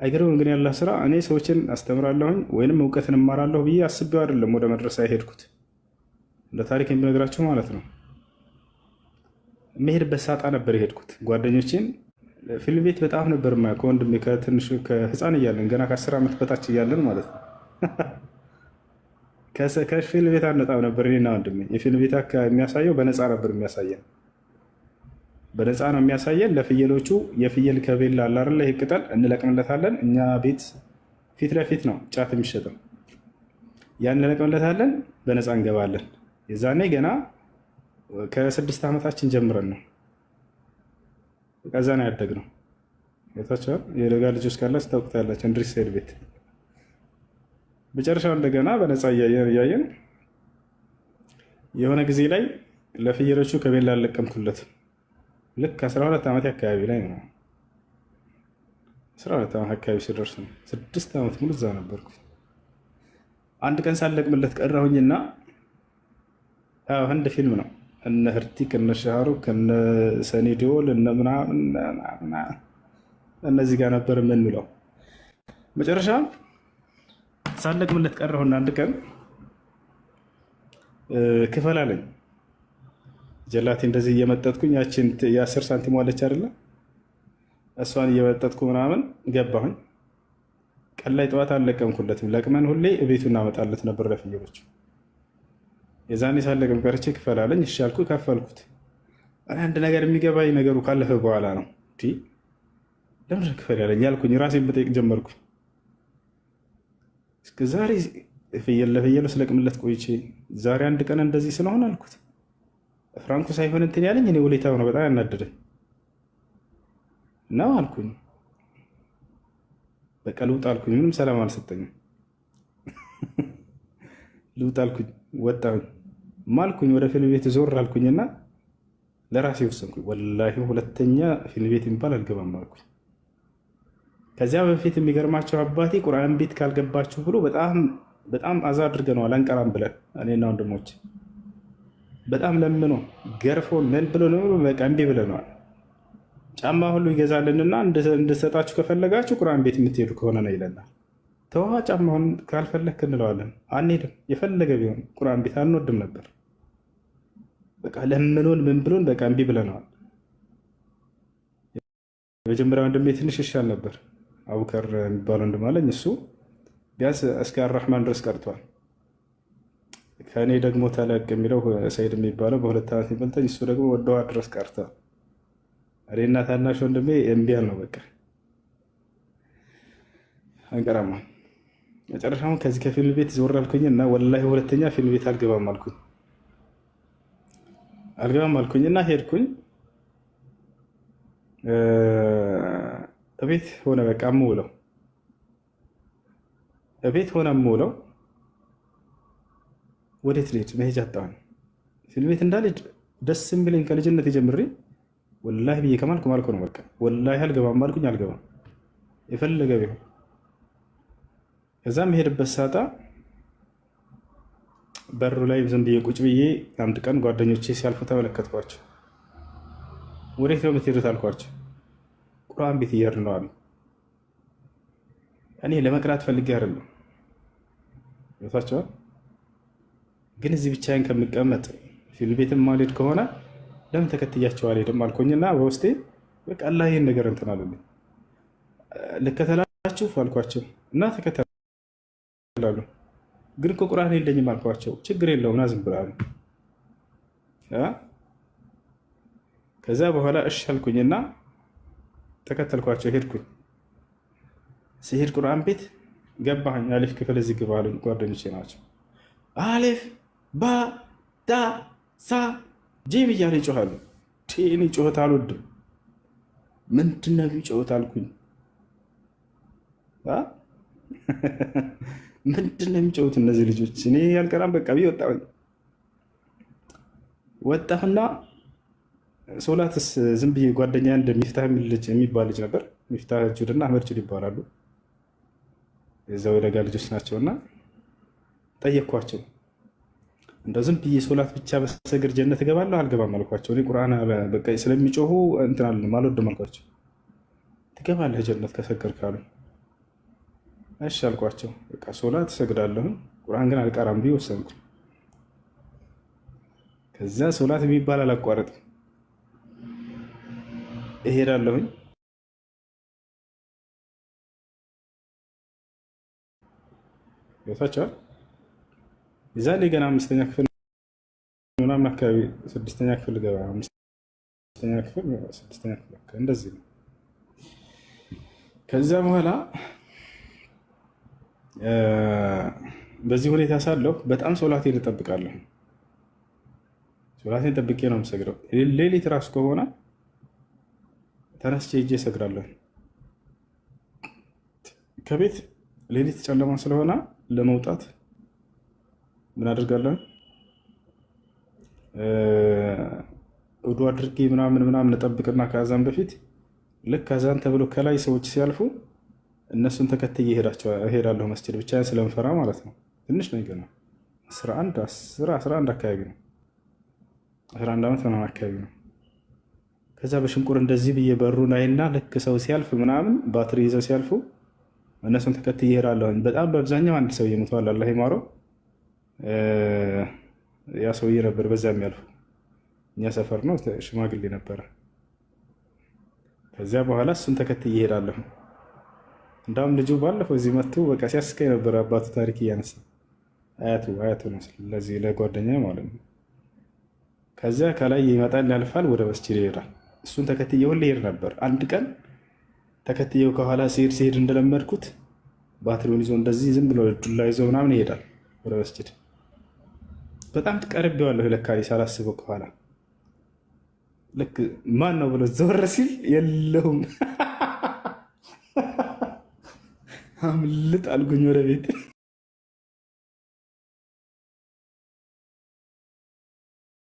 አይገርምም? ግን ያላህ ስራ እኔ ሰዎችን አስተምራለሁኝ ወይንም እውቀትን እማራለሁ ብዬ አስቤው አይደለም ወደ መድረሳ የሄድኩት። ለታሪክ የሚነግራችሁ ማለት ነው። የምሄድበት ሳጣ ነበር የሄድኩት። ጓደኞቼን ፊልም ቤት በጣም ነበር የማየው ከወንድሜ ከትንሹ ከህፃን እያለን ገና ከ10 ዓመት በታች እያለን ማለት ነው። ከፊልም ቤት አንወጣም ነበር እኔና ወንድሜ። የፊልም ቤት የሚያሳየው በነፃ ነበር የሚያሳየን። በነፃ ነው የሚያሳየን። ለፍየሎቹ የፍየል ከቤላ አለ አይደለ? ይሄ ቅጠል እንለቅምለታለን። እኛ ቤት ፊት ለፊት ነው ጫት የሚሸጠው። ያን እንለቅምለታለን፣ በነፃ እንገባለን። የዛኔ ገና ከ6 ዓመታችን ጀምረን ነው ከዛ ነው ያደግነው። ቤታቸው የደጋ ልጆች ካላችሁ ታውቁታላችሁ። እንድሪስ ሰይድ ቤት መጨረሻው እንደገና በነፃ እያየን የሆነ ጊዜ ላይ ለፍየሎቹ ከቤላ አለቀምኩለት። ልክ 12 ዓመት አካባቢ ላይ ነው። 12 ዓመት አካባቢ ሲደርስ ነው። 6 ዓመት ሙሉ እዛ ነበርኩ። አንድ ቀን ሳለቅምለት ቀራሁኝና ህንድ ፊልም ነው እነ ህርቲክ እነ ሻህሩክ እነ ሰኒ ዲዮል እነ ምናምን እነዚህ ጋር ነበር የምንውለው። መጨረሻ ሳለቅምለት ቀረሁና አንድ ቀን ክፈል አለኝ። ጀላቴ እንደዚህ እየመጠጥኩኝ ያችን የ10 ሳንቲም ዋለች አይደለ? እሷን እየመጠጥኩ ምናምን ገባሁኝ። ቀን ላይ ጠዋት አልለቀምኩለትም። ለቅመን ሁሌ ቤቱ እናመጣለት ነበር ለፍየሎቹ። የዛኔ ሳለቅም ቀርቼ ክፈል አለኝ። እሺ አልኩ፣ ከፈልኩት። አንድ ነገር የሚገባኝ ነገሩ ካለፈ በኋላ ነው። ለምን ክፈል ያለኝ ያልኩኝ ራሴን መጠየቅ ጀመርኩኝ። እስከ ዛሬ ፍየል ለፍየሉ ስለቅምለት ቆይቼ ዛሬ አንድ ቀን እንደዚህ ስለሆነ አልኩት ፍራንኩ ሳይሆን እንትን ያለኝ እኔ ውለታው ነው በጣም ያናደደኝ ነው አልኩኝ። በቃ ልውጥ አልኩኝ። ምንም ሰላም አልሰጠኝም። ልውጥ አልኩኝ፣ ወጣሁኝ። ማልኩኝ ወደ ፊልም ቤት ዞር አልኩኝና ለራሴ ወሰንኩኝ። ወላሂ ሁለተኛ ፊልም ቤት የሚባል አልገባም አልኩኝ። ከዚያ በፊት የሚገርማቸው አባቴ ቁርአን ቤት ካልገባችሁ ብሎ በጣም አዛ አድርገነዋል። አንቀራም ብለን እኔና ወንድሞች በጣም ለምኖ ገርፎ ምን ብሎ ነው በቃ እምቢ ብለነዋል። ጫማ ሁሉ ይገዛልንና እንድሰጣችሁ ከፈለጋችሁ ቁርአን ቤት የምትሄዱ ከሆነ ነው ይለናል። ተዋ ጫማውን ካልፈለክ እንለዋለን። አንሄድም። የፈለገ ቢሆን ቁርአን ቤት አንወድም ነበር። በቃ ለምኖን ምን ብሎን በቃ እምቢ ብለነዋል። የመጀመሪያ ወንድሜ ትንሽ ይሻል ነበር። አቡከር የሚባል ወንድም አለኝ። እሱ ቢያንስ እስከ አራህማን ድረስ ቀርቷል። ከእኔ ደግሞ ተለቅ የሚለው ሰይድ የሚባለው በ2 ዓመት የሚበልጠኝ፣ እሱ ደግሞ ወደ ውሃ ድረስ ቀርቷል። እኔና ታናሽ ወንድሜ እምቢያል ነው በቃ አንቀራማ። መጨረሻውን ከዚህ ከፊልም ቤት ዞር አልኩኝ እና ወላሂ ሁለተኛ ፊልም ቤት አልገባም አልኩኝ እና ሄድኩኝ። እቤት ሆነ በቃ የምውለው እቤት ሆነ የምውለው። ወዴት ልሄድ መሄጃ አጣሁኝ። ፊልም ቤት እንዳልሄድ ደስ የሚለኝ ከልጅነት ጀምሬ ወላሂ ብዬ ከማልኩ ማልኩ ነው በቃ ወላሂ አልገባም አልኩኝ። አልገባም የፈለገ ቢሆን። ከዛ መሄድበት ሳጣ በሩ ላይ ዝም ብዬ ቁጭ ብዬ አንድ ቀን ጓደኞቼ ሲያልፉ ተመለከትኳቸው። ወዴት ነው የምትሄዱት አልኳቸው። ቁርአን ቤት እየሄድን ነው አሉ። እኔ ለመቅራት ፈልጌ አይደለም ይወታቸዋል። ግን እዚህ ብቻዬን ከምቀመጥ ፊልም ቤትም ማልሄድ ከሆነ ለምን ተከትያቸው አልሄድም አልኩኝና በውስጤ በቃ አላህ ይሄን ነገር እንትን አለልኝ። ልከተላችሁ አልኳቸው እና ተከተላሉ። ግን እኮ ቁርአን የለኝም አልኳቸው። ችግር የለውም ና ዝም ብላሉ። ከዛ በኋላ እሺ አልኩኝና ተከተልኳቸው ሄድኩኝ። ሲሄድ ቁርአን ቤት ገባኝ። አሊፍ ክፍል እዚህ ግባ አሉኝ። ጓደኞቼ ናቸው። አሊፍ ባ ታ ሳ ጂም እያለ ይጮኻሉ። እኔ ጮኸት አልወድም። ምንድን ነው የሚጮኸት አልኩኝ። ምንድን ነው የሚጮሁት እነዚህ ልጆች? እኔ ያልቀራም በቃ ብዬ ወጣሁና ሶላትስ ዝም ብዬ ጓደኛ እንደ ሚፍታህ የሚባል ልጅ ነበር። ሚፍታህ ጁድና አህመድ ጁድ ይባላሉ። የዛው የደጋ ልጆች ናቸውና ጠየቅኳቸው። እንደው ዝም ብዬ ሶላት ብቻ በሰግር ጀነት እገባለሁ አልገባም አልኳቸው። እኔ ቁርአን በቃ ስለሚጮሁ እንትን አልልም አልወድም አልኳቸው። ትገባለህ ጀነት ከሰገር ካሉ እሺ አልኳቸው። በቃ ሶላት እሰግዳለሁ ቁርአን ግን አልቀራም ብዬ ወሰንኩ። ከዛ ሶላት የሚባል አላቋረጥም እሄዳለሁኝ። ይወታቸዋል የዛኔ ገና 5ኛ ክፍል ምናምን አካባቢ 6ኛ ክፍል ገባ 5ኛ ክፍል 6ኛ ክፍል እንደዚህ ነው። ከዛ በኋላ በዚህ ሁኔታ ሳለሁ በጣም ሶላቴን እጠብቃለሁ። ሶላቴን ጠብቄ ነው የምሰግደው። ሌሊት ራሱ ከሆነ ተነስቼ ሄጄ እሰግዳለሁ። ከቤት ሌሊት ጨለማ ስለሆነ ለመውጣት ምን አድርጋለሁ? ውዱ አድርጌ ምናምን እጠብቅና ከአዛን በፊት ልክ አዛን ተብሎ ከላይ ሰዎች ሲያልፉ እነሱን ተከትዬ እሄዳለሁ መስጂድ፣ ብቻዬን ስለምፈራ ማለት ነው። ትንሽ ነው ገና 11 አካባቢ ነው 11 ዓመት ምናምን አካባቢ ነው። ከዛ በሽንቁር እንደዚህ ብዬ በሩን አይና ልክ ሰው ሲያልፍ ምናምን ባትሪ ይዘው ሲያልፉ እነሱን ተከትዬ እሄዳለሁ። በጣም በአብዛኛው አንድ ሰውዬ ሞተዋል፣ አላህ ይማረው። ያ ሰውዬ ነበር በዛ የሚያልፉ፣ እኛ ሰፈር ነው፣ ሽማግሌ ነበረ። ከዚያ በኋላ እሱን ተከትዬ እሄዳለሁ። እንዳውም ልጁ ባለፈው እዚህ መጥቶ በቃ ሲያስቀኝ ነበር። አባቱ ታሪክ እያነሳ አያቱ ነው ለዚህ ለጓደኛ ማለት ነው። ከዚያ ከላይ ይመጣል ያልፋል፣ ወደ መስጂድ ይሄዳል። እሱን ተከትዬ ሁሌ ይሄድ ነበር። አንድ ቀን ተከትዬው ከኋላ ሲሄድ እንደለመድኩት ባትሪውን ይዞ እንደዚህ ዝም ብሎ ዱላ ይዞ ምናምን ይሄዳል ወደ መስጂድ። በጣም ቀርቤዋለሁ ለካ ሳላስበው ከኋላ ልክ ማን ነው ብሎ ዘወር ሲል የለውም። አምልጥ አልኩኝ ወደ ቤት።